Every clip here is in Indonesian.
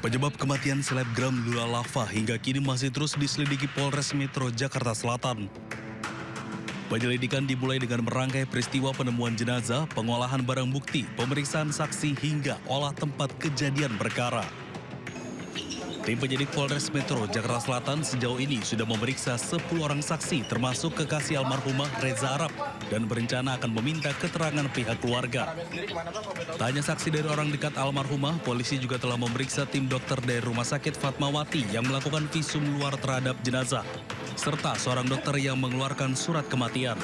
Penyebab kematian selebgram Lula Lava hingga kini masih terus diselidiki Polres Metro Jakarta Selatan. Penyelidikan dimulai dengan merangkai peristiwa penemuan jenazah, pengolahan barang bukti, pemeriksaan saksi hingga olah tempat kejadian perkara. Tim penyidik Polres Metro Jakarta Selatan sejauh ini sudah memeriksa 10 orang saksi termasuk kekasih almarhumah Reza Arab dan berencana akan meminta keterangan pihak keluarga. Tak hanya saksi dari orang dekat almarhumah, polisi juga telah memeriksa tim dokter dari Rumah Sakit Fatmawati yang melakukan visum luar terhadap jenazah, serta seorang dokter yang mengeluarkan surat kematian.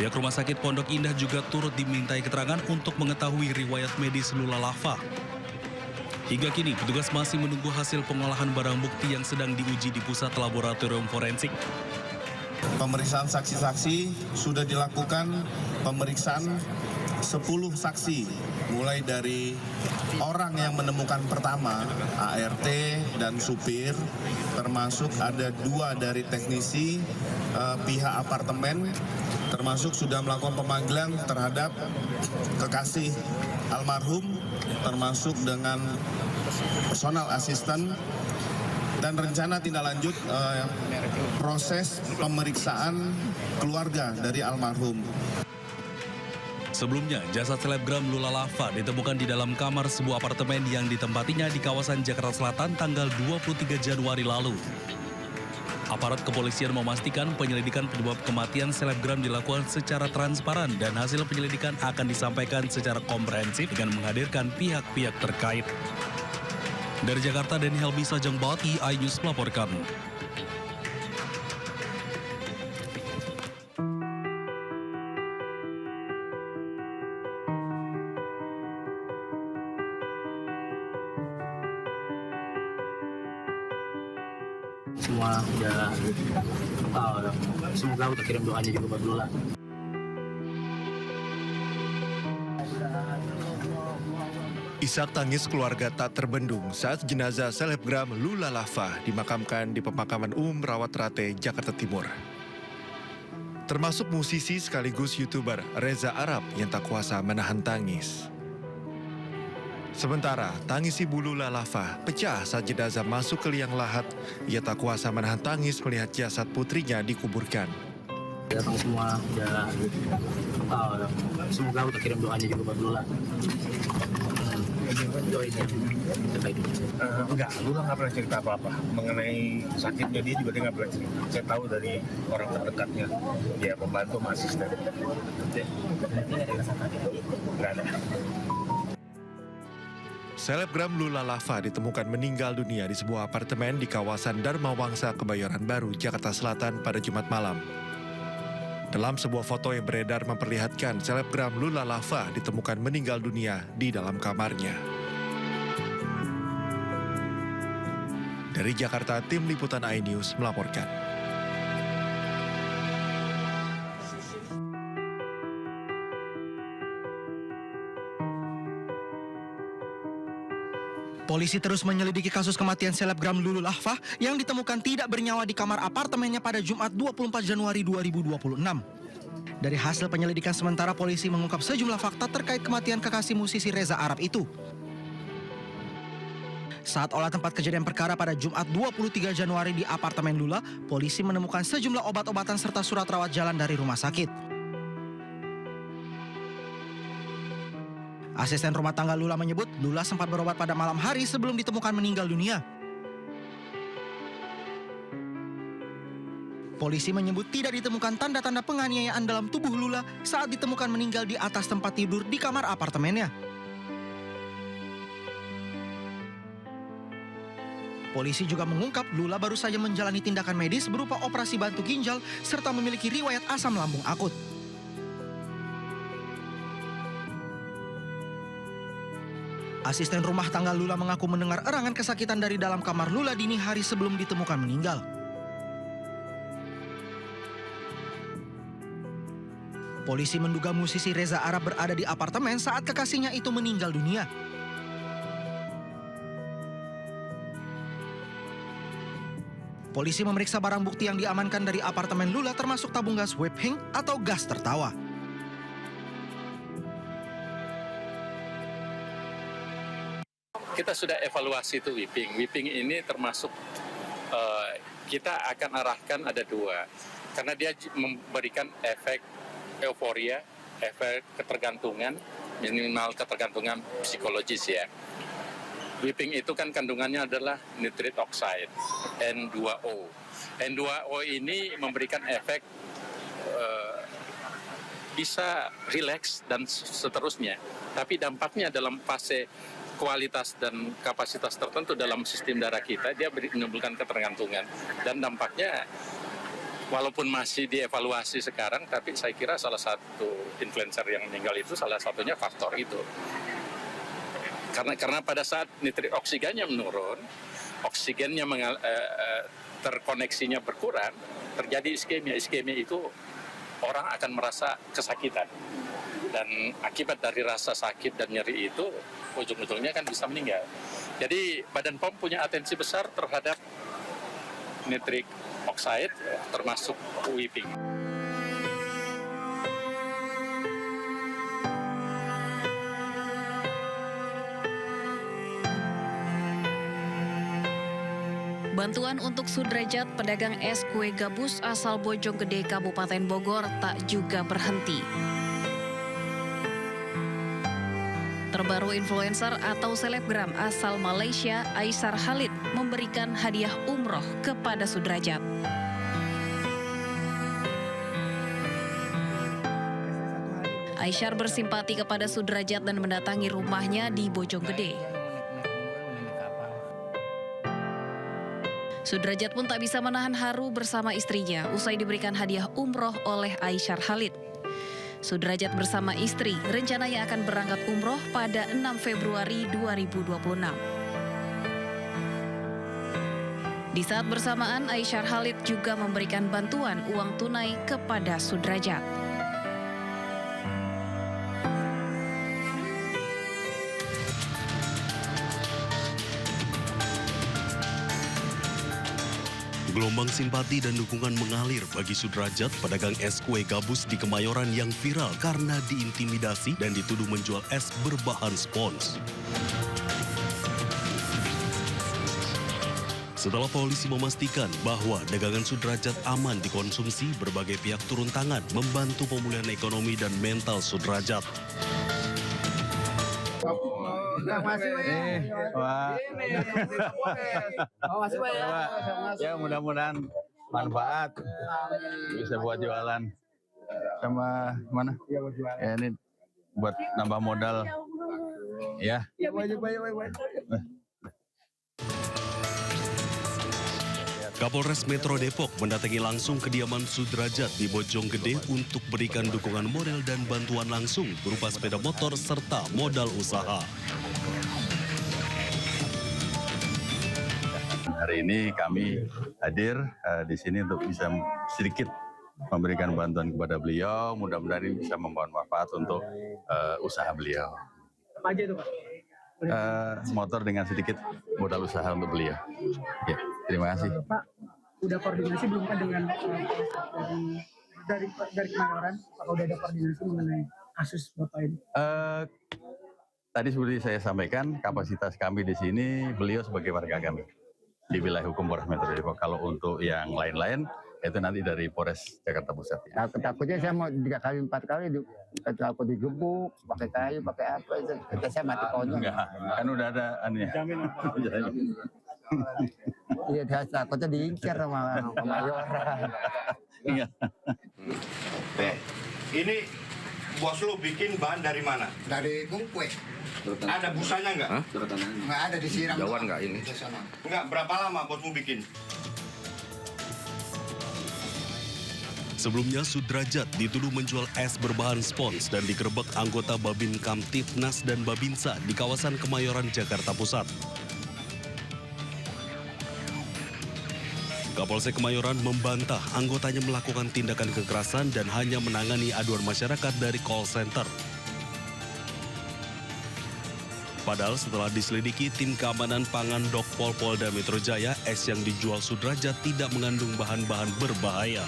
Pihak Rumah Sakit Pondok Indah juga turut dimintai keterangan untuk mengetahui riwayat medis Lula Lava. Hingga kini, petugas masih menunggu hasil pengolahan barang bukti yang sedang diuji di Pusat Laboratorium Forensik. Pemeriksaan saksi-saksi sudah dilakukan, pemeriksaan 10 saksi, mulai dari orang yang menemukan pertama, ART dan supir, termasuk ada 2 dari teknisi pihak apartemen, termasuk sudah melakukan pemanggilan terhadap kekasih almarhum, termasuk dengan personal asisten, dan rencana tindak lanjut proses pemeriksaan keluarga dari almarhum. Sebelumnya, jasad selebgram Lula Lava ditemukan di dalam kamar sebuah apartemen yang ditempatinya di kawasan Jakarta Selatan tanggal 23 Januari lalu. Aparat kepolisian memastikan penyelidikan penyebab kematian selebgram dilakukan secara transparan dan hasil penyelidikan akan disampaikan secara komprehensif dengan menghadirkan pihak-pihak terkait. Dari Jakarta, Denny Helmi Sajangbati, iNews melaporkan. Semua udah semoga udah kirim doanya juga buat Lula. Isak tangis keluarga tak terbendung saat jenazah selebgram Lula Lava dimakamkan di Pemakaman Umum Rawat Rate, Jakarta Timur. Termasuk musisi sekaligus YouTuber Reza Arab yang tak kuasa menahan tangis. Sementara tangis ibu Lula Lava pecah saat jenazah masuk ke liang lahat. Ia tak kuasa menahan tangis melihat jasad putrinya dikuburkan. Datang semua udah semoga udah kirim doanya juga buat Lula. Enggak, Lula nggak pernah cerita apa-apa mengenai sakitnya. Dia juga nggak pernah cerita. Saya tahu dari orang terdekatnya, dia pembantu sama asisten. Nggak ada. Selebgram Lula Lava ditemukan meninggal dunia di sebuah apartemen di kawasan Dharma Wangsa, Kebayoran Baru, Jakarta Selatan pada Jumat malam. Dalam sebuah foto yang beredar memperlihatkan selebgram Lula Lava ditemukan meninggal dunia di dalam kamarnya. Dari Jakarta, tim liputan iNews melaporkan. Polisi terus menyelidiki kasus kematian selebgram Lula Lava yang ditemukan tidak bernyawa di kamar apartemennya pada Jumat 24 Januari 2026. Dari hasil penyelidikan sementara, polisi mengungkap sejumlah fakta terkait kematian kekasih musisi Reza Arab itu. Saat olah tempat kejadian perkara pada Jumat 23 Januari di apartemen Lula, polisi menemukan sejumlah obat-obatan serta surat rawat jalan dari rumah sakit. Asisten rumah tangga Lula menyebut Lula sempat berobat pada malam hari sebelum ditemukan meninggal dunia. Polisi menyebut tidak ditemukan tanda-tanda penganiayaan dalam tubuh Lula saat ditemukan meninggal di atas tempat tidur di kamar apartemennya. Polisi juga mengungkap Lula baru saja menjalani tindakan medis berupa operasi bantu ginjal serta memiliki riwayat asam lambung akut. Asisten rumah tangga Lula mengaku mendengar erangan kesakitan dari dalam kamar Lula dini hari sebelum ditemukan meninggal. Polisi menduga musisi Reza Arab berada di apartemen saat kekasihnya itu meninggal dunia. Polisi memeriksa barang bukti yang diamankan dari apartemen Lula termasuk tabung gas Weping atau gas tertawa. kita sudah evaluasi itu whipping. Whipping ini termasuk kita akan arahkan ada 2. Karena dia memberikan efek euforia, efek ketergantungan, minimal ketergantungan psikologis ya. Whipping itu kan kandungannya adalah nitrate oxide, N2O. N2O ini memberikan efek bisa rileks dan seterusnya. Tapi dampaknya dalam fase kualitas dan kapasitas tertentu dalam sistem darah kita, dia menimbulkan ketergantungan. Dan dampaknya, walaupun masih dievaluasi sekarang, tapi saya kira salah satu influencer yang meninggal itu salah satunya faktor itu. Karena pada saat nitrit oksigennya menurun, oksigennya terkoneksinya berkurang, terjadi iskemia. Iskemia itu orang akan merasa kesakitan. Dan akibat dari rasa sakit dan nyeri itu, ujung-ujungnya kan bisa meninggal. Jadi Badan POM punya atensi besar terhadap nitric oxide, termasuk whipping. Bantuan untuk Sudrajat, pedagang es kue gabus asal Bojonggede, Kabupaten Bogor, tak juga berhenti. Terbaru influencer atau selebgram asal Malaysia, Aisyar Khalid, memberikan hadiah umroh kepada Sudrajat. Aisyar bersimpati kepada Sudrajat dan mendatangi rumahnya di Bojonggede. Sudrajat pun tak bisa menahan haru bersama istrinya usai diberikan hadiah umroh oleh Aisyar Khalid. Sudrajat bersama istri rencananya akan berangkat umroh pada 6 Februari 2026. Di saat bersamaan, Aisyar Khalid juga memberikan bantuan uang tunai kepada Sudrajat. Gelombang simpati dan dukungan mengalir bagi Sudrajat, pedagang es kue gabus di Kemayoran yang viral karena diintimidasi dan dituduh menjual es berbahan spons. Setelah polisi memastikan bahwa dagangan Sudrajat aman dikonsumsi, berbagai pihak turun tangan membantu pemulihan ekonomi dan mental Sudrajat. Ya mudah-mudahan manfaat bisa buat jualan sama mana ya, ini buat nambah modal ya. Kapolres Metro Depok mendatangi langsung kediaman Sudrajat di Bojonggede untuk berikan dukungan moral dan bantuan langsung berupa sepeda motor serta modal usaha. Hari ini kami hadir di sini untuk bisa sedikit memberikan bantuan kepada beliau. Mudah-mudahan ini bisa membawa manfaat untuk usaha beliau. Apa aja itu Pak? Motor dengan sedikit modal usaha untuk beliau. Ya, terima kasih. Pak, udah koordinasi belum kan dengan dari Kemayoran? Apakah udah ada koordinasi mengenai kasus Bapak ini? Tadi seperti saya sampaikan, kapasitas kami di sini, beliau sebagai warga kami di wilayah hukum Polres Metro Depok. Kalau untuk yang lain-lain, itu nanti dari Polres Jakarta Pusat. Ya. Takutnya saya mau 3 kali 4 kali aku digebuk, pakai kayu, pakai apa, itu saya mati konyol. Enggak, kan udah ada anunya. Iya, takutnya diincar sama Kemayoran. Ini bos lu bikin bahan dari mana? Dari kungkue. Ada busanya nggak? Nggak ada, disiram. Jauhan nggak ini? Nggak, berapa lama bosmu bikin? Sebelumnya Sudrajat dituduh menjual es berbahan spons dan digerebek anggota Babin Kamtipnas dan Babinsa di kawasan Kemayoran, Jakarta Pusat. Kapolsek Kemayoran membantah anggotanya melakukan tindakan kekerasan dan hanya menangani aduan masyarakat dari call center. Padahal setelah diselidiki tim keamanan pangan Dokpol Polda Metro Jaya, es yang dijual Sudrajat tidak mengandung bahan-bahan berbahaya.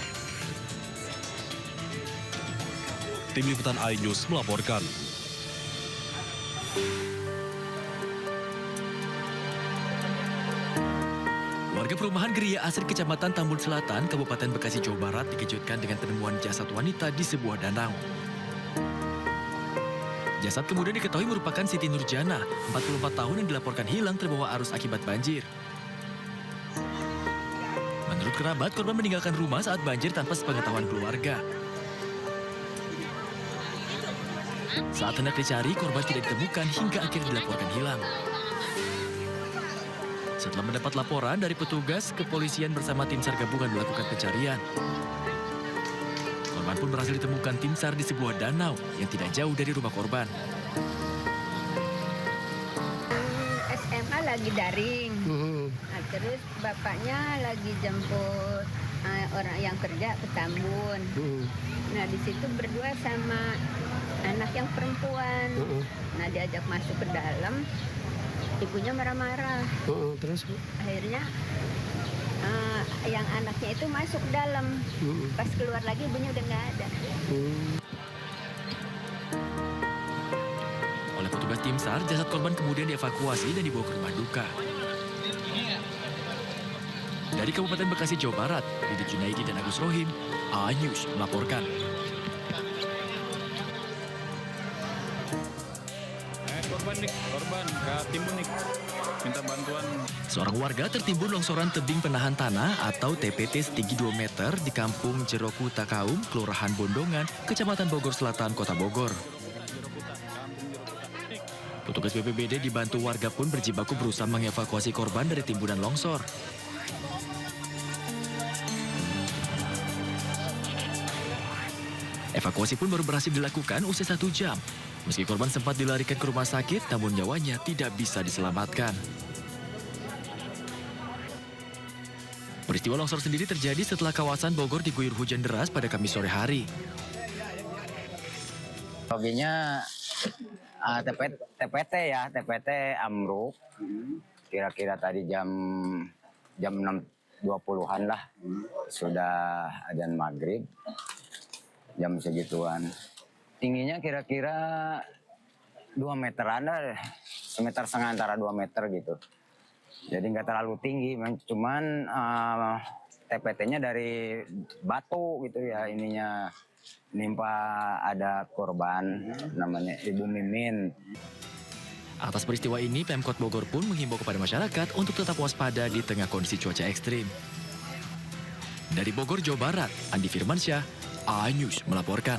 Tim Liputan iNews melaporkan. Warga perumahan Geria Asri Kecamatan Tambun Selatan, Kabupaten Bekasi, Jawa Barat dikejutkan dengan penemuan jasad wanita di sebuah danau. Jasad kemudian diketahui merupakan Siti Nurjana, 44 tahun yang dilaporkan hilang terbawa arus akibat banjir. Menurut kerabat, korban meninggalkan rumah saat banjir tanpa sepengetahuan keluarga. Saat hendak dicari, korban tidak ditemukan hingga akhirnya dilaporkan hilang. Setelah mendapat laporan dari petugas, kepolisian bersama tim SAR gabungan melakukan pencarian. Korban pun berhasil ditemukan tim SAR di sebuah danau yang tidak jauh dari rumah korban. SMA lagi daring, nah, terus bapaknya lagi jemput orang yang kerja ke Tambun. Nah di situ berdua sama anak yang perempuan. Nah diajak masuk ke dalam. Ibunya marah-marah. Terus akhirnya yang anaknya itu masuk dalam. Pas keluar lagi ibunya udah nggak ada. Oleh petugas tim SAR, jasad korban kemudian dievakuasi dan dibawa ke rumah duka. Dari Kabupaten Bekasi, Jawa Barat, Didi Junaidi dan Agus Rohim, A-News melaporkan. Korban ke timbun nih, minta bantuan. Seorang warga tertimbun longsoran tebing penahan tanah atau TPT setinggi 2 meter di Kampung Jeroku Takaum, Kelurahan Bondongan, Kecamatan Bogor Selatan, Kota Bogor. Petugas BPBD dibantu warga pun berjibaku berusaha mengevakuasi korban dari timbunan longsor. Evakuasi pun baru berhasil dilakukan usai 1 jam. Meski korban sempat dilarikan ke rumah sakit, namun nyawanya tidak bisa diselamatkan. Peristiwa longsor sendiri terjadi setelah kawasan Bogor diguyur hujan deras pada Kamis sore hari. Hobinya TPT ya, TPT amruk. Kira-kira tadi jam 6.20-an lah. Sudah adzan maghrib. Jam segituan. Tingginya kira-kira 2 meteran lah, 1,5 meter antara 2 meter gitu. Jadi nggak terlalu tinggi, cuman TPT-nya dari batu gitu ya, ininya nimpa ada korban namanya Ibu Mimin. Atas peristiwa ini, Pemkot Bogor pun menghimbau kepada masyarakat untuk tetap waspada di tengah kondisi cuaca ekstrim. Dari Bogor, Jawa Barat, Andi Firmansyah, A-News melaporkan.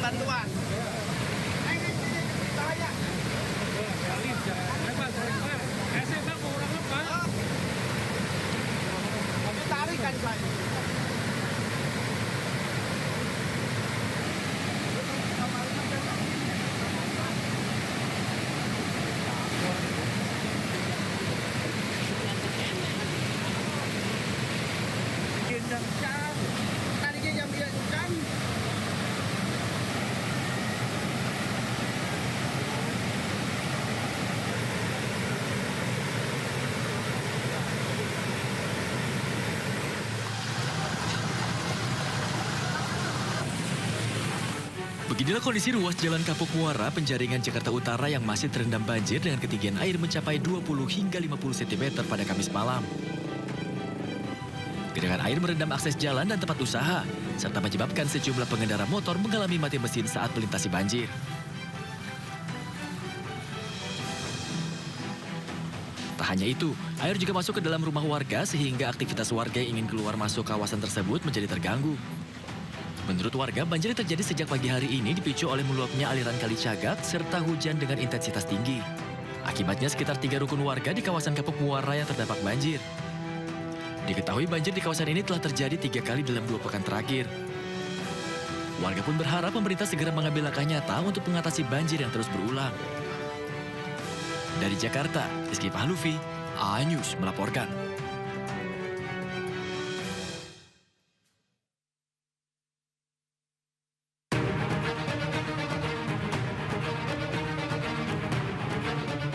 Bantuan. Tarikan saya. Beginilah kondisi ruas Jalan Kapuk Muara, Penjaringan, Jakarta Utara yang masih terendam banjir dengan ketinggian air mencapai 20 hingga 50 cm pada Kamis malam. Genangan air merendam akses jalan dan tempat usaha, serta menyebabkan sejumlah pengendara motor mengalami mati mesin saat melintasi banjir. Tak hanya itu, air juga masuk ke dalam rumah warga sehingga aktivitas warga yang ingin keluar masuk kawasan tersebut menjadi terganggu. Menurut warga, banjir yang terjadi sejak pagi hari ini dipicu oleh meluapnya aliran Kali Cagak serta hujan dengan intensitas tinggi. Akibatnya sekitar 3 rukun warga di kawasan Kapuk Muara yang terdampak banjir. Diketahui banjir di kawasan ini telah terjadi 3 kali dalam 2 pekan terakhir. Warga pun berharap pemerintah segera mengambil langkah nyata untuk mengatasi banjir yang terus berulang. Dari Jakarta, Rizky Pahluvi, A-News melaporkan.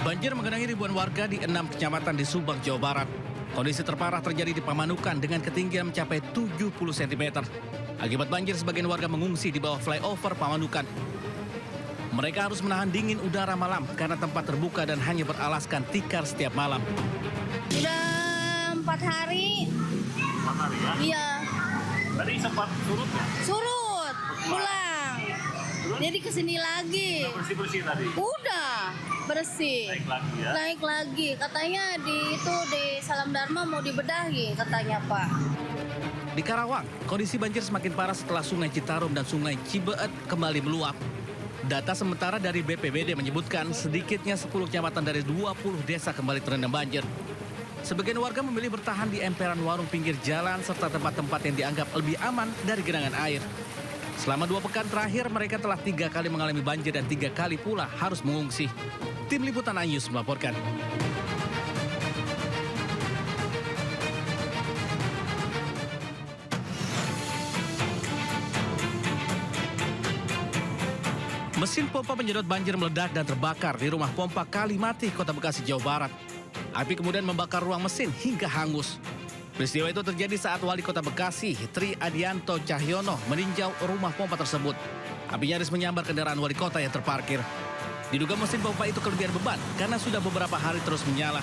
Banjir menggenangi ribuan warga di 6 kecamatan di Subang, Jawa Barat. Kondisi terparah terjadi di Pamanukan dengan ketinggian mencapai 70 cm. Akibat banjir, sebagian warga mengungsi di bawah flyover Pamanukan. Mereka harus menahan dingin udara malam karena tempat terbuka dan hanya beralaskan tikar setiap malam. Sudah 4 hari. 4 hari ya? Iya. Tadi sempat surut ya? Surut, pulang. Jadi kesini lagi. Bersih-bersih tadi? Udah, bersih. Naik lagi ya? Naik lagi. Katanya di Salam Dharma mau dibedahi, katanya Pak. Di Karawang, kondisi banjir semakin parah setelah Sungai Citarum dan Sungai Cibeet kembali meluap. Data sementara dari BPBD menyebutkan sedikitnya 10 kecamatan dari 20 desa kembali terendam banjir. Sebagian warga memilih bertahan di emperan warung pinggir jalan serta tempat-tempat yang dianggap lebih aman dari genangan air. Selama 2 pekan terakhir, mereka telah 3 kali mengalami banjir dan 3 kali pula harus mengungsi. Tim Liputan A-News melaporkan. Mesin pompa penyedot banjir meledak dan terbakar di rumah pompa Kalimati, Kota Bekasi, Jawa Barat. Api kemudian membakar ruang mesin hingga hangus. Peristiwa itu terjadi saat Wali Kota Bekasi, Tri Adianto Cahyono, meninjau rumah pompa tersebut. Api nyaris menyambar kendaraan wali kota yang terparkir. Diduga mesin pompa itu kelebihan beban karena sudah beberapa hari terus menyala.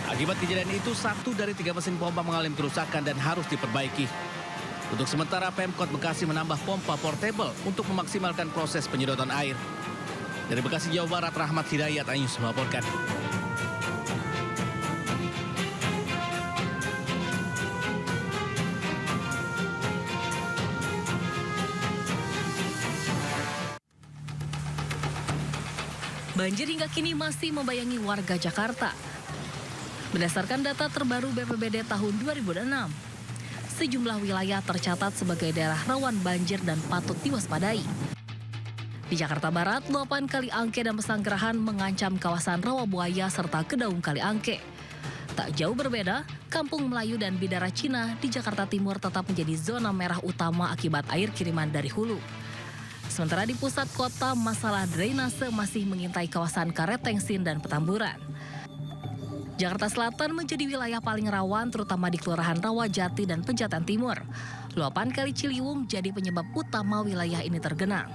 Akibat kejadian itu, 1 dari 3 mesin pompa mengalami kerusakan dan harus diperbaiki. Untuk sementara, Pemkot Bekasi menambah pompa portable untuk memaksimalkan proses penyedotan air. Dari Bekasi, Jawa Barat, Rahmat Hidayat, A-News melaporkan. Banjir hingga kini masih membayangi warga Jakarta. Berdasarkan data terbaru BPBD tahun 2006, sejumlah wilayah tercatat sebagai daerah rawan banjir dan patut diwaspadai. Di Jakarta Barat, 8 Kali Angke dan Pesanggerahan mengancam kawasan Rawabuaya serta Kedaung Kali Angke. Tak jauh berbeda, Kampung Melayu dan Bidara Cina di Jakarta Timur tetap menjadi zona merah utama akibat air kiriman dari hulu. Sementara di pusat kota, masalah drainase masih mengintai kawasan Karetengsin dan Petamburan. Jakarta Selatan menjadi wilayah paling rawan terutama di Kelurahan Rawajati dan Pejaten Timur. Luapan Kali Ciliwung jadi penyebab utama wilayah ini tergenang.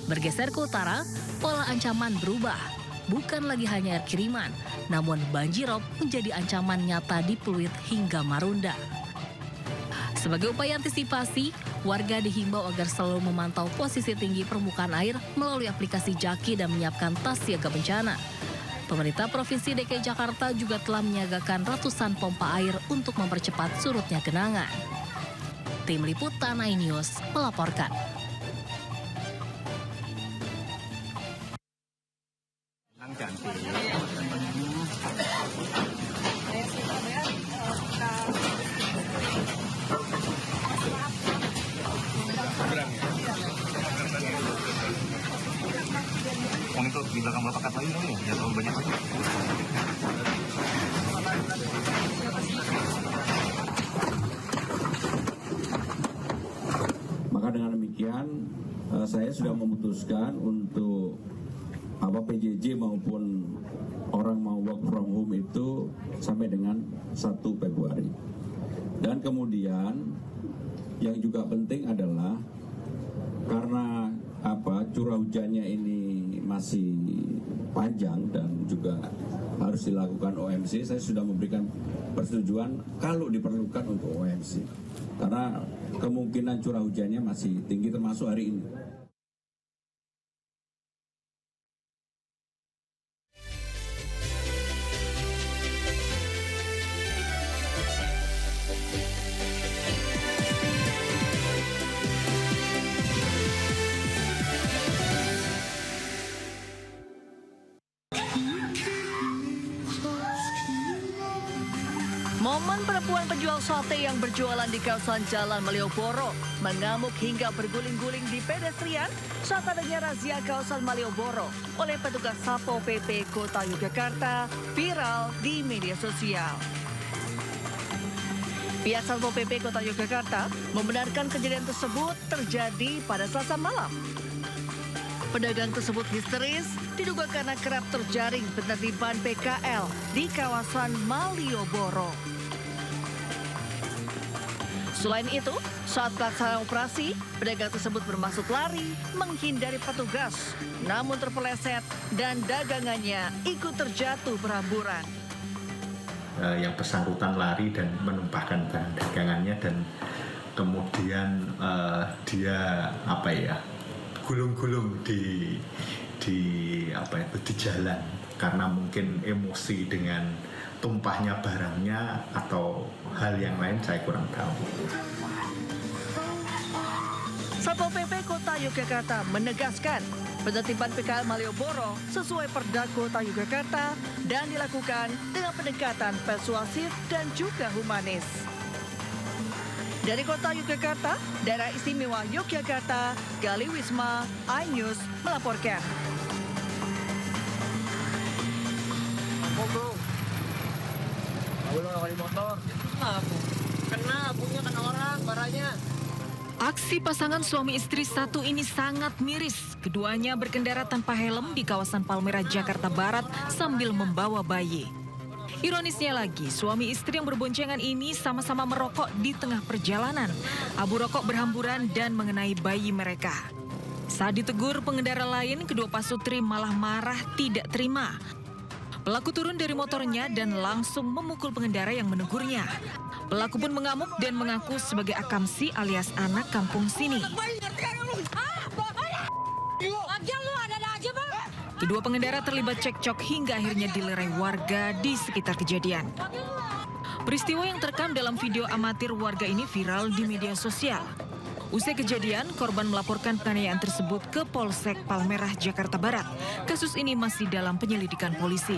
Bergeser ke utara, pola ancaman berubah. Bukan lagi hanya air kiriman, namun banjirop menjadi ancaman nyata di Pluit hingga Marunda. Sebagai upaya antisipasi, warga dihimbau agar selalu memantau posisi tinggi permukaan air melalui aplikasi Jaki dan menyiapkan tas siaga bencana. Pemerintah Provinsi DKI Jakarta juga telah menyiagakan ratusan pompa air untuk mempercepat surutnya genangan. Tim Liputan A-News melaporkan. Itu di belakang bapak kata ini ya terlalu banyak lagi. Maka dengan demikian saya sudah memutuskan untuk PJJ maupun orang mau work from home itu sampai dengan 1 Februari. Dan kemudian yang juga penting adalah karena curah hujannya ini masih panjang dan juga harus dilakukan OMC, saya sudah memberikan persetujuan kalau diperlukan untuk OMC. Karena kemungkinan curah hujannya masih tinggi termasuk hari ini. Momen perempuan penjual sate yang berjualan di kawasan Jalan Malioboro mengamuk hingga berguling-guling di pedestrian saat adanya razia kawasan Malioboro oleh petugas Satpol PP Kota Yogyakarta viral di media sosial. Pihak Satpol PP Kota Yogyakarta membenarkan kejadian tersebut terjadi pada Selasa malam. Pedagang tersebut histeris diduga karena kerap terjaring penertiban PKL di kawasan Malioboro. Selain itu, saat pelaksanaan operasi, pedagang tersebut bermaksud lari menghindari petugas, namun terpeleset dan dagangannya ikut terjatuh berhamburan. Yang bersangkutan lari dan menumpahkan barang dagangannya dan kemudian dia gulung-gulung di jalan karena mungkin emosi dengan tumpahnya barangnya atau hal yang lain saya kurang tahu. Satpol PP Kota Yogyakarta menegaskan penertiban PKL Malioboro sesuai Perda Kota Yogyakarta dan dilakukan dengan pendekatan persuasif dan juga humanis. Dari Kota Yogyakarta, Daerah Istimewa Yogyakarta, Gali Wisma, iNews melaporkan. Aksi pasangan suami istri satu ini sangat miris. Keduanya berkendara tanpa helm di kawasan Palmerah, Jakarta Barat sambil membawa bayi. Ironisnya lagi, suami istri yang berboncengan ini sama-sama merokok di tengah perjalanan. Abu rokok berhamburan dan mengenai bayi mereka. Saat ditegur pengendara lain, kedua pasutri malah marah tidak terima. Pelaku turun dari motornya dan langsung memukul pengendara yang menegurnya. Pelaku pun mengamuk dan mengaku sebagai akamsi alias anak kampung sini. Kedua pengendara terlibat cekcok hingga akhirnya dilerai warga di sekitar kejadian. Peristiwa yang terekam dalam video amatir warga ini viral di media sosial. Usai kejadian, korban melaporkan penganiayaan tersebut ke Polsek Palmerah, Jakarta Barat. Kasus ini masih dalam penyelidikan polisi.